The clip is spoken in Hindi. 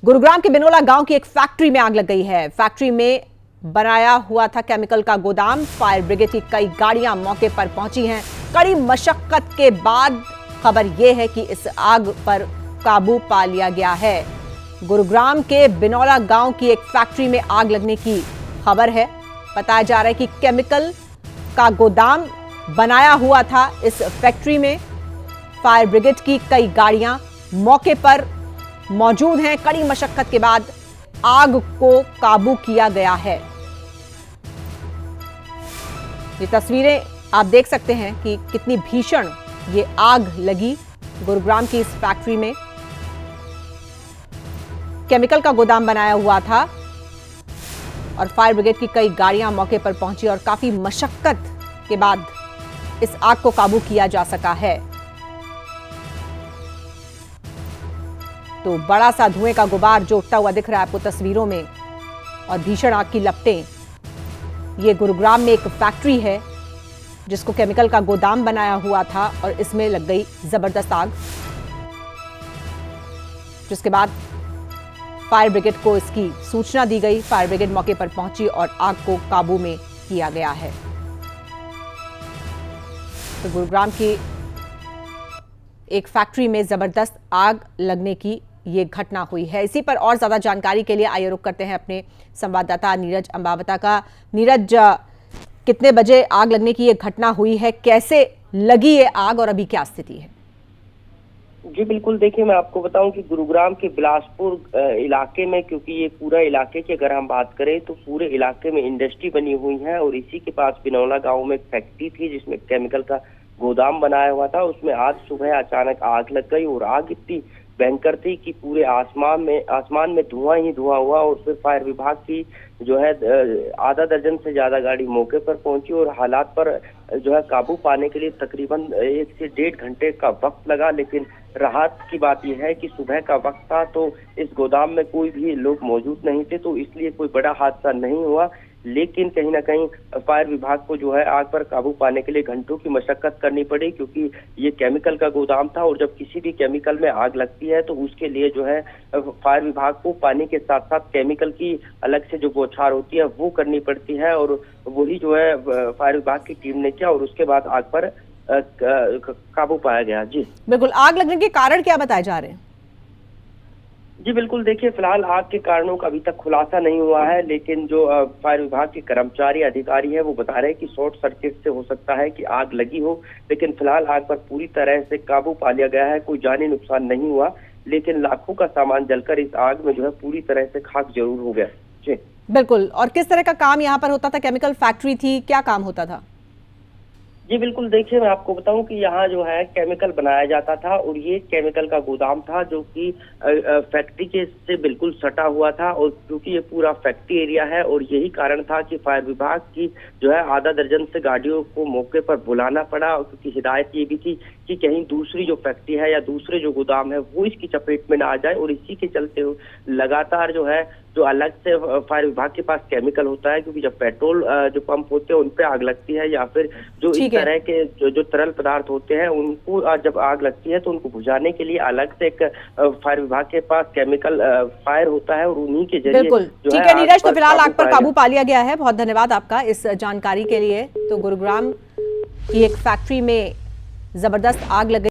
गुरुग्राम के बिनोला गांव की एक फैक्ट्री में आग लग गई है। फैक्ट्री में बनाया हुआ था केमिकल का गोदाम। फायर ब्रिगेड की कई गाड़ियां मौके पर पहुंची हैं। कड़ी मशक्कत के बाद खबर यह है कि इस आग पर काबू पा लिया गया है। गुरुग्राम के बिनोला गांव की एक फैक्ट्री में आग लगने की खबर है। बताया जा रहा है कि केमिकल का गोदाम बनाया हुआ था इस फैक्ट्री में। फायर ब्रिगेड की कई गाड़ियां मौके पर मौजूद हैं। कड़ी मशक्कत के बाद आग को काबू किया गया है। ये तस्वीरें आप देख सकते हैं कि कितनी भीषण ये आग लगी। गुरुग्राम की इस फैक्ट्री में केमिकल का गोदाम बनाया हुआ था और फायर ब्रिगेड की कई गाड़ियां मौके पर पहुंची और काफी मशक्कत के बाद इस आग को काबू किया जा सका है। तो बड़ा सा धुएं का गुबार जो उठता हुआ दिख रहा है आपको तस्वीरों में और भीषण आग की लपटें। ये गुरुग्राम में एक फैक्ट्री है जिसको केमिकल का गोदाम बनाया हुआ था और इसमें लग गई जबरदस्त आग, जिसके बाद फायर ब्रिगेड को इसकी सूचना दी गई। फायर ब्रिगेड मौके पर पहुंची और आग को काबू में किया गया है। तो गुरुग्राम की एक फैक्ट्री में जबरदस्त आग लगने की ये घटना हुई है। इसी पर और ज्यादा जानकारी के लिए आइए रुक करते हैं अपने संवाददाता नीरज अंबावता का। नीरज, कितने बजे आग लगने की ये घटना हुई है, कैसे लगी ये आग और अभी क्या स्थिति है? जी बिल्कुल, देखिए मैं आपको बताऊं कि गुरुग्राम के बिलासपुर इलाके में, क्योंकि ये पूरा इलाके की अगर हम बात करें तो पूरे इलाके में इंडस्ट्री बनी हुई है और इसी के पास बिनौला गांव में एक फैक्ट्री थी जिसमें केमिकल का गोदाम बनाया हुआ था। उसमें आज सुबह अचानक आग लग गई और आग इतनी भयंकर थी कि पूरे आसमान में धुआं ही धुआं हुआ और फिर फायर विभाग की जो है आधा दर्जन से ज्यादा गाड़ी मौके पर पहुंची और हालात पर जो है काबू पाने के लिए तकरीबन 1 से 1.5 घंटे का वक्त लगा। लेकिन राहत की बात यह है कि सुबह का वक्त था तो इस गोदाम में कोई भी लोग मौजूद नहीं थे, तो इसलिए कोई बड़ा हादसा नहीं हुआ। लेकिन कहीं ना कहीं फायर विभाग को जो है आग पर काबू पाने के लिए घंटों की मशक्कत करनी पड़ी, क्योंकि ये केमिकल का गोदाम था और जब किसी भी केमिकल में आग लगती है तो उसके लिए जो है फायर विभाग को पानी के साथ साथ केमिकल की अलग से जो बौछार होती है वो करनी पड़ती है और वही जो है फायर विभाग की टीम ने किया और उसके बाद आग पर काबू पाया गया। जी बिल्कुल, आग लगने के कारण क्या बताए जा रहे हैं? जी बिल्कुल, देखिए फिलहाल आग के कारणों का अभी तक खुलासा नहीं हुआ है, लेकिन जो फायर विभाग के कर्मचारी अधिकारी है वो बता रहे हैं कि शॉर्ट सर्किट से हो सकता है कि आग लगी हो। लेकिन फिलहाल आग पर पूरी तरह से काबू पा लिया गया है, कोई जानी नुकसान नहीं हुआ, लेकिन लाखों का सामान जलकर इस आग में जो है पूरी तरह से खाक जरूर हो गया। जी बिल्कुल, और किस तरह का काम यहाँ पर होता था? केमिकल फैक्ट्री थी, क्या काम होता था? जी बिल्कुल, देखिए मैं आपको बताऊं कि यहाँ जो है केमिकल बनाया जाता था और ये केमिकल का गोदाम था जो कि फैक्ट्री के से बिल्कुल सटा हुआ था। और क्योंकि ये पूरा फैक्ट्री एरिया है और यही कारण था कि फायर विभाग की जो है आधा दर्जन से गाड़ियों को मौके पर बुलाना पड़ा, क्योंकि हिदायत ये भी थी कि कहीं दूसरी जो फैक्ट्री है या दूसरे जो गोदाम है वो इसकी चपेट में ना आ जाए। और इसी के चलते लगातार जो है जो अलग से फायर विभाग के पास केमिकल होता है, क्योंकि जब पेट्रोल जो पंप होते हैं उन पे आग लगती है या फिर जो इस तरह के जो तरल पदार्थ होते हैं उनको जब आग लगती है तो उनको बुझाने के लिए अलग से एक फायर विभाग के पास केमिकल फायर होता है और उन्हीं के जरिए। बिल्कुल ठीक है नीरज, तो फिलहाल आग पर काबू पा लिया गया है। बहुत धन्यवाद आपका इस जानकारी के लिए। तो गुरुग्राम की एक फैक्ट्री में जबरदस्त आग लग गई।